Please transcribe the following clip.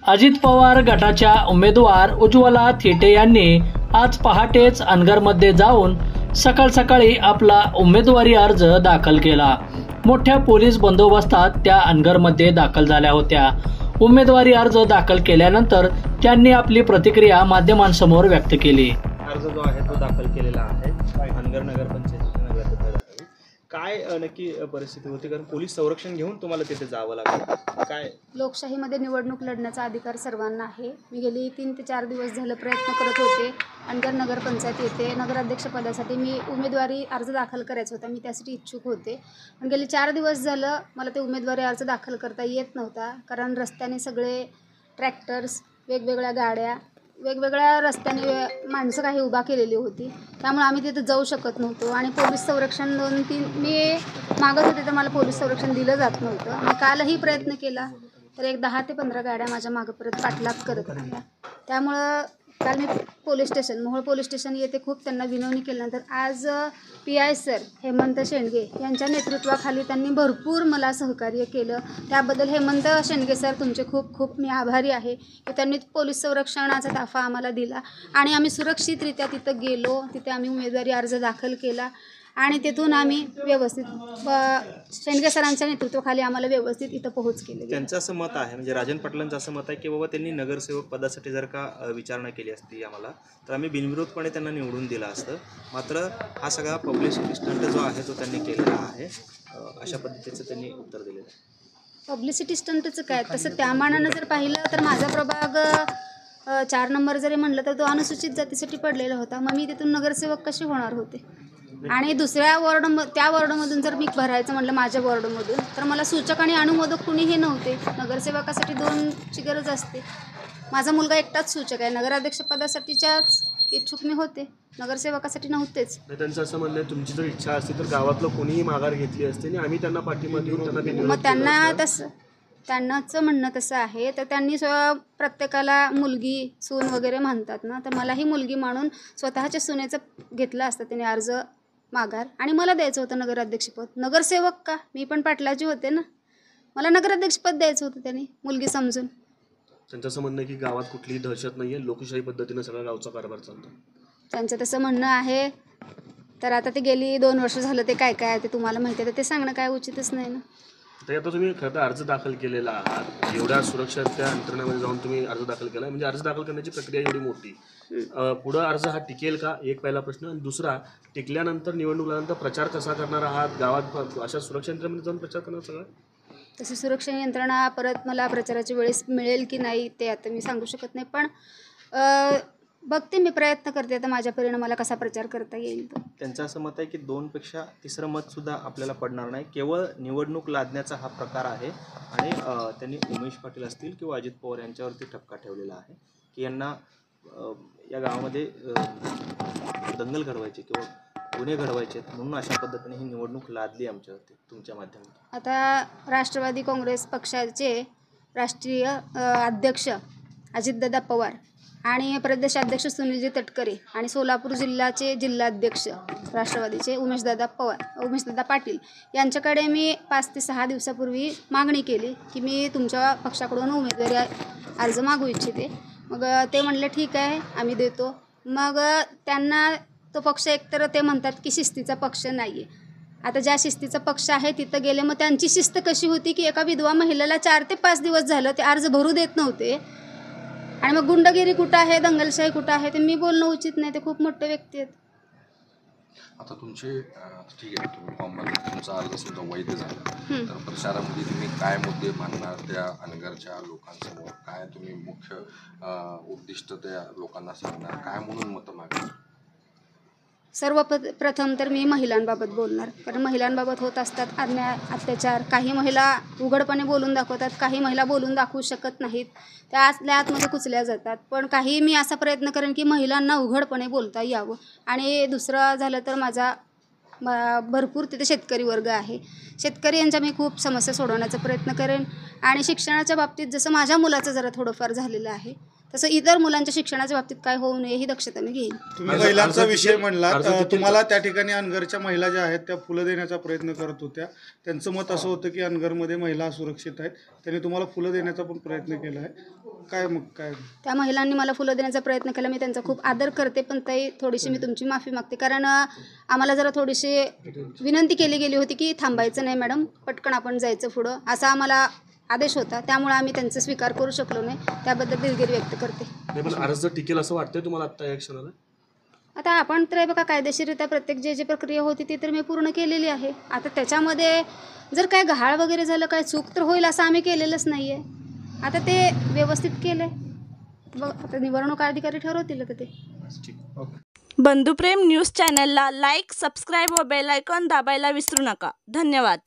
अजित पवार गटाच्या उमेदवार उज्ज्वला थेटे यांनी आज पहाटेच अनगरमध्ये जाऊन सकाळी आपला उमेदवारी अर्ज दाखल केला। मोठ्या पोलीस बंदोबस्तात त्या अनगरमध्ये दाखल झाल्या होत्या। उमेदवारी अर्ज दाखल केल्यानंतर त्यांनी आपली प्रतिक्रिया माध्यमांसमोर व्यक्त केली। अर्ज जो आहे तो दाखल केलेला आहे अनगर नगर पंचायत काय नक्की परिस्थिती होती, कारण पोलीस संरक्षण घेऊन तुम्हाला तिथे जावं लागलं काय? लोकशाहीमध्ये निवडणूक लढण्याचा अधिकार सर्वांना आहे। मी गेली 3 ते 4 दिवस झाले प्रयत्न करत होते। अनगर नगर पंचायत येथे नगराध्यक्ष पदासाठी मी उमेदवारी अर्ज दाखल करायचा होता, मी त्यासाठी इच्छुक होते। पण गेली 4 दिवस झालं मला ते उमेदवारी अर्ज दाखल करता येत नव्हता, कारण रस्त्याने सगळे ट्रॅक्टर्स, वेगवेगळ्या गाड्या, वेगवेगळ्या रस्त्याने माणसं काही उभा केलेली होती, त्यामुळे आम्ही तिथे जाऊ शकत नव्हतो। आणि पोलीस संरक्षण 2-3 मी मागत होते तर मला पोलीस संरक्षण दिलं जात नव्हतं। मी कालही प्रयत्न केला तर एक 10 ते 15 गाड्या माझ्या मागं परत पाठलाग करत होत्या। त्यामुळं काल मी मोहोळ पोलीस स्टेशन येथे खूप त्यांना विनवणी केल्यानंतर आज PI सर हेमंत शेंडगे यांच्या नेतृत्वाखाली त्यांनी भरपूर मला सहकार्य केलं। त्याबद्दल हेमंत शेंडगे सर तुमचे खूप खूप मी आभारी आहे की त्यांनी पोलीस संरक्षणाचा ताफा आम्हाला दिला आणि आम्ही सुरक्षितरित्या तिथं गेलो। तिथे आम्ही उमेदवारी अर्ज दाखल केला आणि तिथून आम्ही व्यवस्थित शेंडगे सरांच्या नेतृत्वाखाली आम्हाला व्यवस्थित इथं पोहोच केली। त्यांचं असं मत आहे, म्हणजे राजन पाटलांचं असं मत आहे की बाबा त्यांनी नगरसेवक पदासाठी जर का विचारणा केली असती आम्हाला तर आम्ही बिनविरोधपणे त्यांना निवडून दिला असतं। मात्र हा सगळा पब्लिसिटी स्टंट जो आहे तो त्यांनी केलेला आहे, अशा पद्धतीचं त्यांनी उत्तर दिलेलं आहे। पब्लिसिटी स्टंटचं काय, तसं त्या मानानं जर पाहिलं तर माझा प्रभाग 4 नंबर जरी म्हणलं तर तो अनुसूचित जातीसाठी पडलेला होता। मग मी तिथून नगरसेवक कसे होणार होते? आणि दुसऱ्या त्या वॉर्डमधून जर मी भरायचं म्हटलं माझ्या वॉर्डमधून तर मला सूचक आणि अनुमोदक कुणीही नव्हते। नगरसेवकासाठी 2ची गरज असते। माझा मुलगा एकटाच सूचक आहे, नगराध्यक्षपदासाठीच्याच इच्छुक मी होते, नगरसेवकासाठी नव्हतेच। त्यांचं असं म्हणणं आहे तुमची जर इच्छा असती तर गावातलं कोणीही माघार घेतली असते आणि आम्ही त्यांना पाठिंबा देऊन मग त्यांनाच म्हणणं तसं आहे तर त्यांनी प्रत्येकाला मुलगी सून वगैरे म्हणतात ना, तर मलाही मुलगी म्हणून स्वतःच्या सुनेचं घेतलं असतं त्यांनी अर्ज माघार आणि मला द्यायचं होतं नगराध्यक्षपद। नगरसेवक का, मी पण पाटलाची होते ना, मला नगराध्यक्षपद द्यायचं होतं त्यांनी मुलगी समजून। त्यांचं असं म्हणणं आहे की गावात कुठलीही दहशत नाही आहे, लोकशाही पद्धतीनं सगळा गावचा कारभार चालतो। त्यांचं तसं म्हणणं आहे तर आता ते गेली 2 वर्ष झालं ते काय आहे ते तुम्हाला माहिती आहे, तर ते सांगणं काय उचितच नाही ना। तर आता तुम्ही खरं तर अर्ज दाखल केलेला आहात, एवढ्या सुरक्षेच्या यंत्रणेमध्ये जाऊन तुम्ही अर्ज दाखल केला, म्हणजे अर्ज दाखल करण्याची प्रक्रिया एवढी मोठी, पुढं अर्ज हा टिकेल का, एक पहिला प्रश्न। आणि दुसरा, टिकल्यानंतर निवडणुकीनंतर प्रचार कसा करणार आहात, गावात अशा सुरक्षा यंत्रणेमध्ये जाऊन प्रचार करणार सगळं? तशी सुरक्षा यंत्रणा परत मला प्रचाराच्या वेळेस मिळेल की नाही ते आता मी सांगू शकत नाही, पण बघते मी, प्रयत्न करते आता माझ्या परीने मला कसा प्रचार करता येईल। त्यांचं असं मत आहे की 2 पेक्षा तिसरं मत सुद्धा आपल्याला पडणार नाही, केवळ निवडणूक लादण्याचा हा प्रकार आहे। आणि त्यांनी उमेश पाटील असतील किंवा अजित पवार यांच्यावरती ठपका ठेवलेला आहे की यांना या गावामध्ये दंगल घडवायची किंवा गुन्हे घडवायचे, म्हणून अशा पद्धतीने ही निवडणूक लादली आमच्यावरती तुमच्या माध्यमातून। आता राष्ट्रवादी काँग्रेस पक्षाचे राष्ट्रीय अध्यक्ष अजितदादा पवार आणि प्रदेशाध्यक्ष सुनीलजी तटकरे आणि सोलापूर जिल्ह्याचे जिल्हाध्यक्ष राष्ट्रवादीचे उमेशदादा पाटील यांच्याकडे मी 5 ते 6 दिवसापूर्वी मागणी केली की मी तुमच्या पक्षाकडून उमेदवारी अर्ज मागू इच्छिते। मग ते म्हणले ठीक आहे आम्ही देतो। मग त्यांना तो पक्ष एकतर ते म्हणतात की शिस्तीचा पक्ष नाही आहे। आता ज्या शिस्तीचा पक्ष आहे तिथं गेले, मग त्यांची शिस्त कशी होती की एका विधवा महिलेला 4 ते 5 दिवस झालं ते अर्ज भरू देत नव्हते। आणि मग गुंडगिरी कुठं आहे, दंगलशाही कुठं आहे ते मी बोलणं उचित नाही, ते खूप मोठे व्यक्ती आहेत। आता तुमचे ठीक आहे, तुम्ही फॉर्ममध्ये तुमचा अर्ज समजा वैध झाला तर प्रचारामध्ये तुम्ही काय मुद्दे मांडणार त्या अनगरच्या लोकांसमोर, काय तुम्ही मुख्य उद्दिष्ट त्या लोकांना सांगणार, काय म्हणून मतं मागणार? सर्वप्रथम तर मी महिलांबाबत बोलणार, कारण महिलांबाबत होत असतात अन्याय अत्याचार। काही महिला उघडपणे बोलून दाखवतात, काही महिला बोलून दाखवू शकत नाहीत, त्या आतमध्ये कुचल्या जातात। पण काही मी असा प्रयत्न करेन की महिलांना उघडपणे बोलता यावं। आणि दुसरं झालं तर माझा भरपूर तिथे शेतकरी वर्ग आहे, शेतकरी यांच्या मी खूप समस्या सोडवण्याचा प्रयत्न करेन। आणि शिक्षणाच्या बाबतीत जसं माझ्या मुलाचं जरा थोडंफार झालेलं आहे तसं इतर मुलांच्या शिक्षणाच्या बाबतीत काय होऊ नये ही दक्षता मी घेईन. तुम्ही महिलांचा विषय म्हणला, तुम्हाला त्या ठिकाणी अनगरच्या महिला ज्या आहेत त्या फुलं देण्याचा प्रयत्न करत होत्या. त्यांचं मत असं होतं की अनगरमध्ये महिला सुरक्षित आहेत, त्यांनी तुम्हाला फुलं देण्याचा पण प्रयत्न केला आहे. काय त्या महिलांनी मला फुलं देण्याचा प्रयत्न केला, मी त्यांचा खूप आदर करते, पण ताई थोडीशी मी तुमची माफी मागते, कारण आम्हाला जरा थोडीशी विनंती केली गेली होती की थांबायचं नाही मॅडम, पटकन आपण जायचं पुढं, असा आम्हाला आदेश होता. त्यामुळे आम्ही त्यांचा स्वीकार करू शकलो नाही, त्याबद्दल दिलगिरी व्यक्त करते. नाही, पण अर्ज टिकेल असं वाटतंय तुम्हाला आता या क्षणाला? आता आपण तर बघा कायदेशीररित्या प्रत्येक जे प्रक्रिया होती ती तर मी पूर्ण केलेली आहे. आता त्याच्यामध्ये जर काय गहाळ वगैरे झालं, काय चूक तर होईल असं आम्ही केलेलंच नाही आहे. आता ते व्यवस्थित केलं आहे, बघ आता निवडणूक अधिकारी ठरवतील आता ते. बंधुप्रेम न्यूज चॅनलला लाईक, सबस्क्राईब व बेल आयकॉन दाबायला विसरू नका. धन्यवाद.